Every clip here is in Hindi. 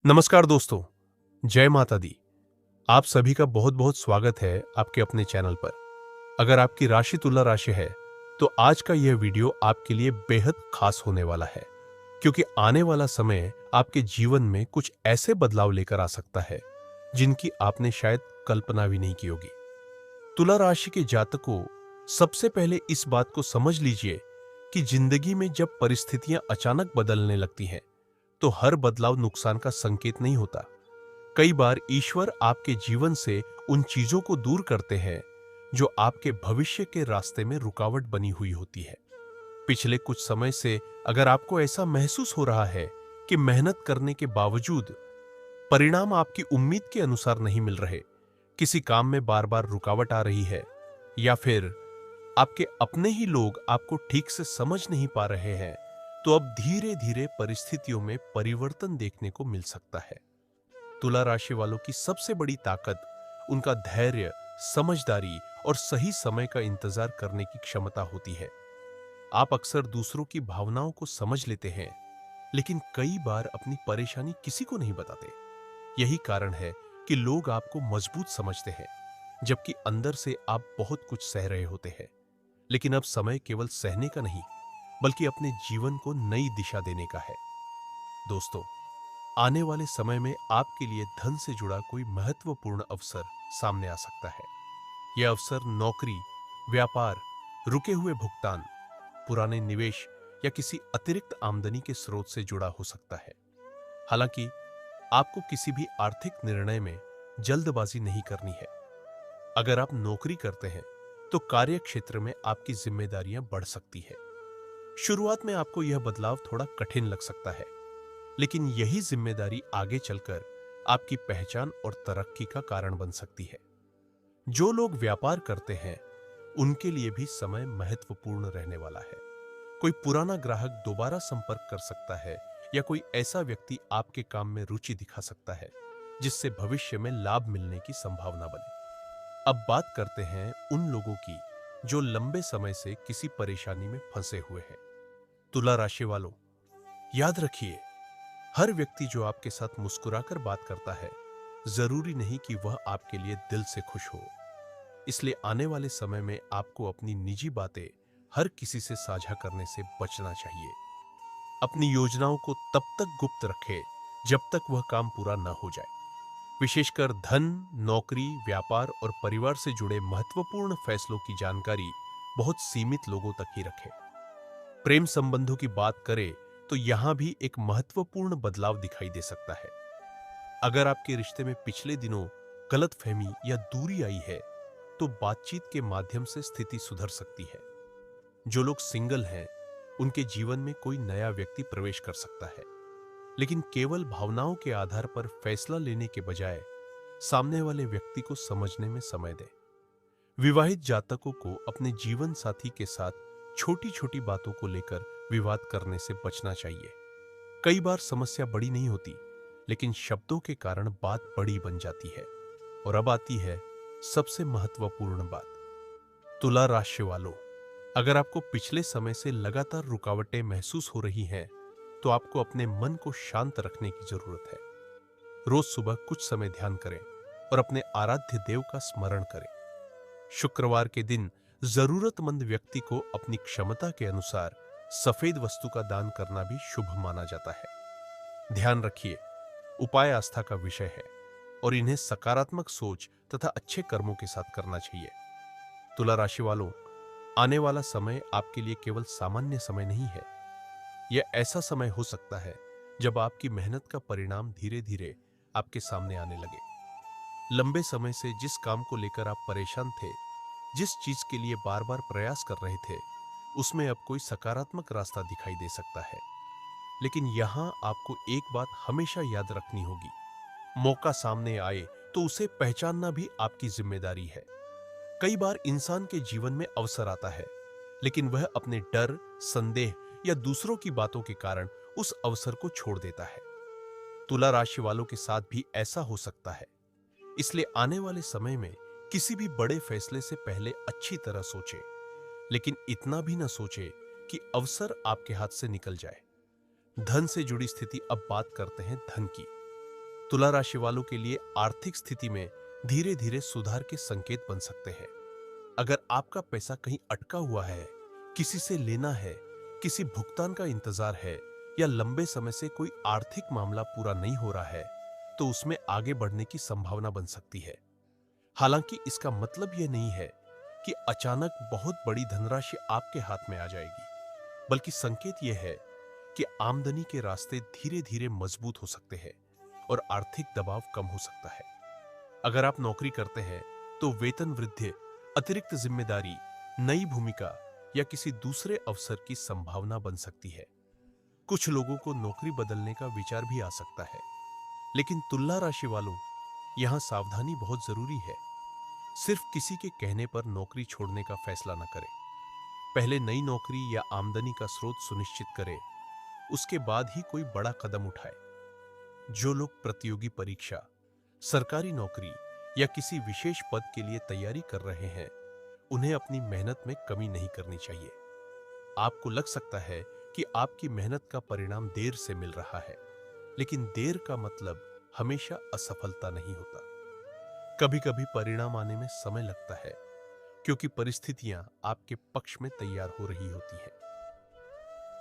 नमस्कार दोस्तों, जय माता दी। आप सभी का बहुत बहुत स्वागत है आपके अपने चैनल पर। अगर आपकी राशि तुला राशि है तो आज का यह वीडियो आपके लिए बेहद खास होने वाला है, क्योंकि आने वाला समय आपके जीवन में कुछ ऐसे बदलाव लेकर आ सकता है जिनकी आपने शायद कल्पना भी नहीं की होगी। तुला राशि के जातकों, सबसे पहले इस बात को समझ लीजिए कि जिंदगी में जब परिस्थितियां अचानक बदलने लगती हैं तो हर बदलाव नुकसान का संकेत नहीं होता। कई बार ईश्वर आपके जीवन से उन चीजों को दूर करते हैं जो आपके भविष्य के रास्ते में रुकावट बनी हुई होती है। पिछले कुछ समय से अगर आपको ऐसा महसूस हो रहा है कि मेहनत करने के बावजूद परिणाम आपकी उम्मीद के अनुसार नहीं मिल रहे, किसी काम में बार बार रुकावट आ रही है, या फिर आपके अपने ही लोग आपको ठीक से समझ नहीं पा रहे हैं, तो अब धीरे धीरे परिस्थितियों में परिवर्तन देखने को मिल सकता है। तुला राशि वालों की सबसे बड़ी ताकत उनका धैर्य, समझदारी और सही समय का इंतजार करने की क्षमता होती है। आप अक्सर दूसरों की भावनाओं को समझ लेते हैं, लेकिन कई बार अपनी परेशानी किसी को नहीं बताते। यही कारण है कि लोग आपको मजबूत समझते हैं, जबकि अंदर से आप बहुत कुछ सह रहे होते हैं। लेकिन अब समय केवल सहने का नहीं, बल्कि अपने जीवन को नई दिशा देने का है। दोस्तों, आने वाले समय में आपके लिए धन से जुड़ा कोई महत्वपूर्ण अवसर सामने आ सकता है। यह अवसर नौकरी, व्यापार, रुके हुए भुगतान, पुराने निवेश या किसी अतिरिक्त आमदनी के स्रोत से जुड़ा हो सकता है। हालांकि आपको किसी भी आर्थिक निर्णय में जल्दबाजी नहीं करनी है। अगर आप नौकरी करते हैं तो कार्य क्षेत्र में आपकी जिम्मेदारियां बढ़ सकती है। शुरुआत में आपको यह बदलाव थोड़ा कठिन लग सकता है, लेकिन यही जिम्मेदारी आगे चलकर आपकी पहचान और तरक्की का कारण बन सकती है। जो लोग व्यापार करते हैं उनके लिए भी समय महत्वपूर्ण रहने वाला है। कोई पुराना ग्राहक दोबारा संपर्क कर सकता है, या कोई ऐसा व्यक्ति आपके काम में रुचि दिखा सकता है जिससे भविष्य में लाभ मिलने की संभावना बने। अब बात करते हैं उन लोगों की जो लंबे समय से किसी परेशानी में फंसे हुए हैं। तुला राशि वालों, याद रखिए, हर व्यक्ति जो आपके साथ मुस्कुराकर बात करता है, जरूरी नहीं कि वह आपके लिए दिल से खुश हो। इसलिए आने वाले समय में आपको अपनी निजी बातें हर किसी से साझा करने से बचना चाहिए। अपनी योजनाओं को तब तक गुप्त रखें जब तक वह काम पूरा न हो जाए। विशेषकर धन, नौकरी, व्यापार और परिवार से जुड़े महत्वपूर्ण फैसलों की जानकारी बहुत सीमित लोगों तक ही रखें। प्रेम संबंधों की बात करें तो यहां भी एक महत्वपूर्ण बदलाव दिखाई दे सकता है। अगर आपके रिश्ते में पिछले दिनों गलतफहमी या दूरी आई है, तो बातचीत के माध्यम से स्थिति सुधर सकती है। जो लोग सिंगल हैं, उनके जीवन में कोई नया व्यक्ति प्रवेश कर सकता है, लेकिन केवल भावनाओं के आधार पर फैसला लेने के बजाय सामने वाले व्यक्ति को समझने में समय दें। विवाहित जातकों को अपने जीवन साथी के साथ छोटी छोटी बातों को लेकर विवाद करने से बचना चाहिए। कई बार समस्या बड़ी नहीं होती, लेकिन शब्दों के कारण बात बड़ी बन जाती है। और अब आती है सबसे महत्वपूर्ण बात। तुला राशि वालों, अगर आपको पिछले समय से लगातार रुकावटें महसूस हो रही हैं, तो आपको अपने मन को शांत रखने की जरूरत है। रोज सुबह कुछ समय ध्यान करें और अपने आराध्य देव का स्मरण करें। शुक्रवार के दिन जरूरतमंद व्यक्ति को अपनी क्षमता के अनुसार सफेद वस्तु का दान करना भी शुभ माना जाता है। ध्यान रखिए, उपाय आस्था का विषय है और इन्हें सकारात्मक सोच तथा अच्छे कर्मों के साथ करना चाहिए। तुला राशि वालों, आने वाला समय आपके लिए केवल सामान्य समय नहीं है। यह ऐसा समय हो सकता है जब आपकी मेहनत का परिणाम धीरे धीरे आपके सामने आने लगे। लंबे समय से जिस काम को लेकर आप परेशान थे, जिस चीज के लिए बार बार प्रयास कर रहे थे, उसमें अब कोई सकारात्मक रास्ता दिखाई दे सकता है। लेकिन यहां आपको एक बात हमेशा याद रखनी होगी। मौका सामने आए तो उसे पहचानना भी आपकी जिम्मेदारी है। कई बार इंसान के जीवन में अवसर आता है, लेकिन वह अपने डर, संदेह या दूसरों की बातों के कारण उस अवसर को छोड़ देता है। तुला राशि वालों के साथ भी ऐसा हो सकता है। इसलिए आने वाले समय में किसी भी बड़े फैसले से पहले अच्छी तरह सोचें, लेकिन इतना भी ना सोचें कि अवसर आपके हाथ से निकल जाए। धन से जुड़ी स्थिति, अब बात करते हैं धन की। तुला राशि वालों के लिए आर्थिक स्थिति में धीरे धीरे सुधार के संकेत बन सकते हैं। अगर आपका पैसा कहीं अटका हुआ है, किसी से लेना है, किसी भुगतान का इंतजार है या लंबे समय से कोई आर्थिक मामला पूरा नहीं हो रहा है, तो उसमें आगे बढ़ने की संभावना बन सकती है। हालांकि इसका मतलब यह नहीं है कि अचानक बहुत बड़ी धनराशि आपके हाथ में आ जाएगी, बल्कि संकेत यह है कि आमदनी के रास्ते धीरे धीरे मजबूत हो सकते हैं और आर्थिक दबाव कम हो सकता है। अगर आप नौकरी करते हैं तो वेतन वृद्धि, अतिरिक्त जिम्मेदारी, नई भूमिका या किसी दूसरे अवसर की संभावना बन सकती है। कुछ लोगों को नौकरी बदलने का विचार भी आ सकता है, लेकिन तुला राशि वालों, यहां सावधानी बहुत जरूरी है। सिर्फ किसी के कहने पर नौकरी छोड़ने का फैसला न करें। पहले नई नौकरी या आमदनी का स्रोत सुनिश्चित करें, उसके बाद ही कोई बड़ा कदम उठाए। जो लोग प्रतियोगी परीक्षा, सरकारी नौकरी या किसी विशेष पद के लिए तैयारी कर रहे हैं, उन्हें अपनी मेहनत में कमी नहीं करनी चाहिए। आपको लग सकता है कि आपकी मेहनत का परिणाम देर से मिल रहा है, लेकिन देर का मतलब हमेशा असफलता नहीं होता। कभी कभी परिणाम आने में समय लगता है, क्योंकि परिस्थितियां आपके पक्ष में तैयार हो रही होती हैं।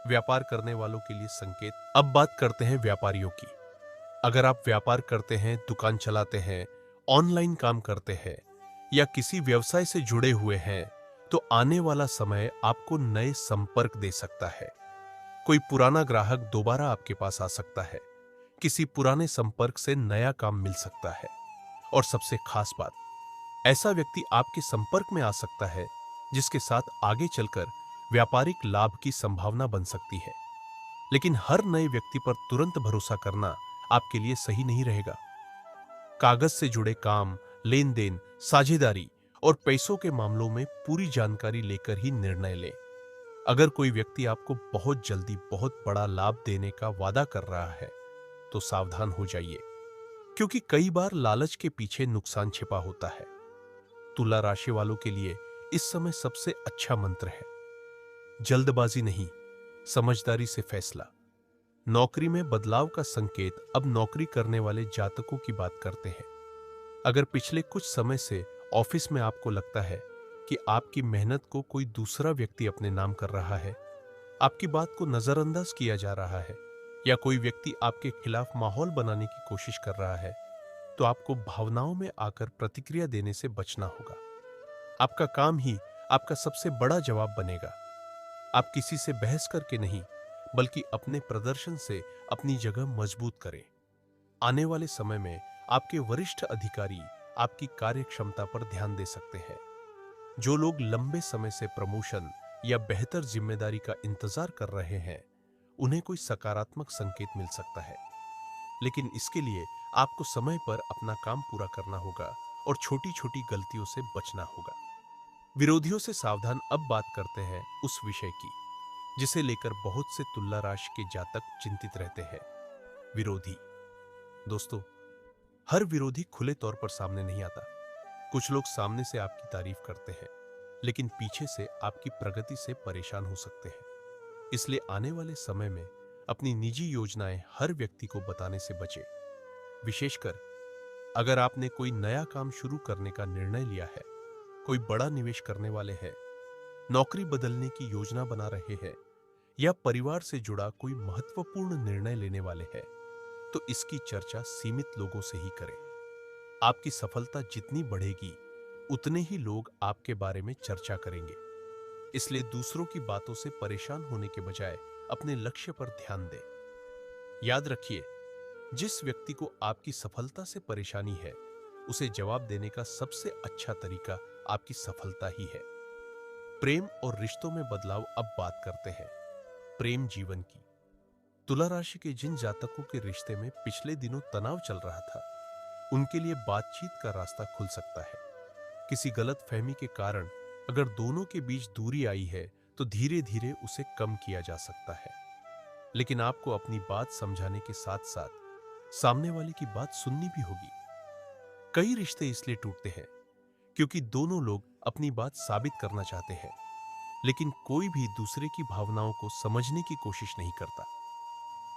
व्यापार करने वालों के लिए संकेत। अब बात करते हैं व्यापारियों की। अगर आप व्यापार करते हैं, दुकान चलाते हैं, ऑनलाइन काम करते हैं या किसी व्यवसाय से जुड़े हुए हैं, तो आने वाला समय आपको नए संपर्क दे सकता है। कोई पुराना ग्राहक दोबारा आपके पास आ सकता है, किसी पुराने संपर्क से नया काम मिल सकता है, और सबसे खास बात, ऐसा व्यक्ति आपके संपर्क में आ सकता है जिसके साथ आगे चलकर व्यापारिक लाभ की संभावना बन सकती है। लेकिन हर नए व्यक्ति पर तुरंत भरोसा करना आपके लिए सही नहीं रहेगा। कागज से जुड़े काम, लेन देन, साझेदारी और पैसों के मामलों में पूरी जानकारी लेकर ही निर्णय लें। अगर कोई व्यक्ति आपको बहुत जल्दी बहुत बड़ा लाभ देने का वादा कर रहा है, तो सावधान हो जाइए, क्योंकि कई बार लालच के पीछे नुकसान छिपा होता है। तुला राशि वालों के लिए इस समय सबसे अच्छा मंत्र है जल्दबाजी नहीं, समझदारी से फैसला। नौकरी में बदलाव का संकेत। अब नौकरी करने वाले जातकों की बात करते हैं। अगर पिछले कुछ समय से ऑफिस में आपको लगता है कि आपकी मेहनत को कोई दूसरा व्यक्ति अपने नाम कर रहा है, आपकी बात को नजरअंदाज किया जा रहा है, या कोई व्यक्ति आपके खिलाफ माहौल बनाने की कोशिश कर रहा है, तो आपको भावनाओं में आकर प्रतिक्रिया देने से बचना होगा। आपका काम ही आपका सबसे बड़ा जवाब बनेगा। आप किसी से बहस करके नहीं, बल्कि अपने प्रदर्शन से अपनी जगह मजबूत करें। आने वाले समय में आपके वरिष्ठ अधिकारी आपकी कार्यक्षमता पर ध्यान दे सकते हैं। जो लोग लंबे समय से प्रमोशन या बेहतर जिम्मेदारी का इंतजार कर रहे हैं, उन्हें कोई सकारात्मक संकेत मिल सकता है। लेकिन इसके लिए आपको समय पर अपना काम पूरा करना होगा और छोटी छोटी गलतियों से बचना होगा। विरोधियों से सावधान। अब बात करते हैं उस विषय की जिसे लेकर बहुत से तुला राशि के जातक चिंतित रहते हैं। विरोधी। दोस्तों, हर विरोधी खुले तौर पर सामने नहीं आता। कुछ लोग सामने से आपकी तारीफ करते हैं, लेकिन पीछे से आपकी प्रगति से परेशान हो सकते हैं। इसलिए आने वाले समय में अपनी निजी योजनाएं हर व्यक्ति को बताने से बचें। विशेषकर अगर आपने कोई नया काम शुरू करने का निर्णय लिया है, कोई बड़ा निवेश करने वाले हैं, नौकरी बदलने की योजना बना रहे हैं या परिवार से जुड़ा कोई महत्वपूर्ण निर्णय लेने वाले हैं, तो इसकी चर्चा सीमित लोगों से ही करें। आपकी सफलता जितनी बढ़ेगी, उतने ही लोग आपके बारे में चर्चा करेंगे। इसलिए दूसरों की बातों से परेशान होने के बजाय अपने लक्ष्य पर ध्यान दें। याद रखिए, जिस व्यक्ति को आपकी सफलता से परेशानी है, उसे जवाब देने का सबसे अच्छा तरीका आपकी सफलता ही है। प्रेम और रिश्तों में बदलाव। अब बात करते हैं प्रेम जीवन की। तुला राशि के जिन जातकों के रिश्ते में पिछले दिनों तनाव चल रहा था, उनके लिए बातचीत का रास्ता खुल सकता है। किसी गलत फहमी के कारण अगर दोनों के बीच दूरी आई है, तो धीरे धीरे उसे कम किया जा सकता है। लेकिन आपको अपनी बात समझाने के साथ साथ सामने वाले की बात सुननी भी होगी। कई रिश्ते इसलिए टूटते हैं क्योंकि दोनों लोग अपनी बात साबित करना चाहते हैं, लेकिन कोई भी दूसरे की भावनाओं को समझने की कोशिश नहीं करता।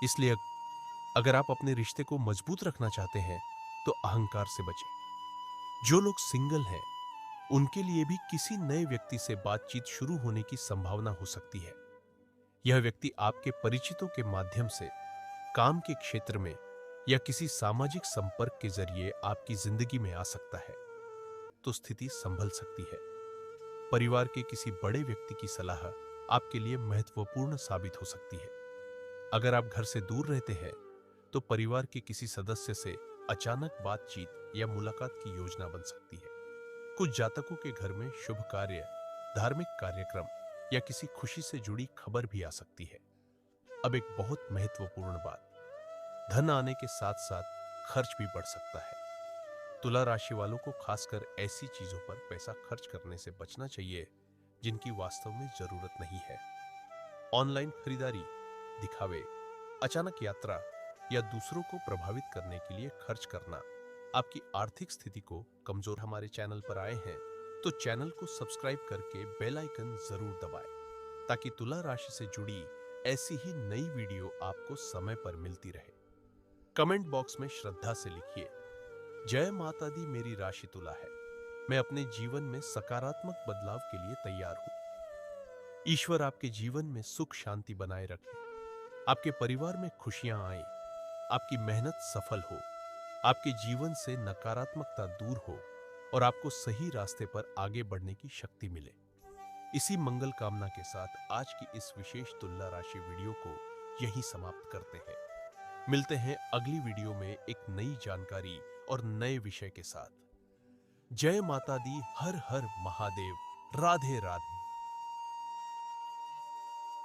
इसलिए अगर आप अपने रिश्ते को मजबूत रखना चाहते हैं तो अहंकार से बचें। जो लोग सिंगल हैं उनके लिए भी किसी नए व्यक्ति से बातचीत शुरू होने की संभावना हो सकती है। यह व्यक्ति आपके परिचितों के माध्यम से, काम के क्षेत्र में या किसी सामाजिक संपर्क के जरिए आपकी जिंदगी में आ सकता है, तो स्थिति संभल सकती है। परिवार के किसी बड़े व्यक्ति की सलाह आपके लिए महत्वपूर्ण साबित हो सकती है। अगर आप घर से दूर रहते हैं तो परिवार के किसी सदस्य से अचानक बातचीत या मुलाकात की योजना बन सकती है। कुछ जातकों के घर में शुभ कार्य, धार्मिक कार्यक्रम या किसी खुशी से जुड़ी खबर भी आ सकती है। अब एक बहुत महत्वपूर्ण बात, धन आने के साथ साथ खर्च भी बढ़ सकता है। तुला राशि वालों को खासकर ऐसी चीजों पर पैसा खर्च करने से बचना चाहिए जिनकी वास्तव में जरूरत नहीं है। ऑनलाइन खरीदारी, दिखावे, अचानक यात्रा या दूसरों को प्रभावित करने के लिए खर्च करना आपकी आर्थिक स्थिति को कमजोर। हमारे चैनल पर आए हैं तो चैनल को सब्सक्राइब करके बेल आइकन जरूर दबाएं ताकि तुला राशि से जुड़ी ऐसी ही नई वीडियो आपको समय पर मिलती रहे। कमेंट बॉक्स में श्रद्धा से लिखिए, जय माता दी, मेरी राशि तुला है, मैं अपने जीवन में सकारात्मक बदलाव के लिए तैयार हूं। ईश्वर आपके जीवन में सुख शांति बनाए रखे, आपके परिवार में खुशियां आए, आपकी मेहनत सफल हो, आपके जीवन से नकारात्मकता दूर हो और आपको सही रास्ते पर आगे बढ़ने की शक्ति मिले। इसी मंगल कामना के साथ आज की इस विशेष तुला राशि वीडियो को यहीं समाप्त करते हैं। मिलते हैं अगली वीडियो में एक नई जानकारी और नए विषय के साथ। जय माता दी, हर हर महादेव, राधे राधे।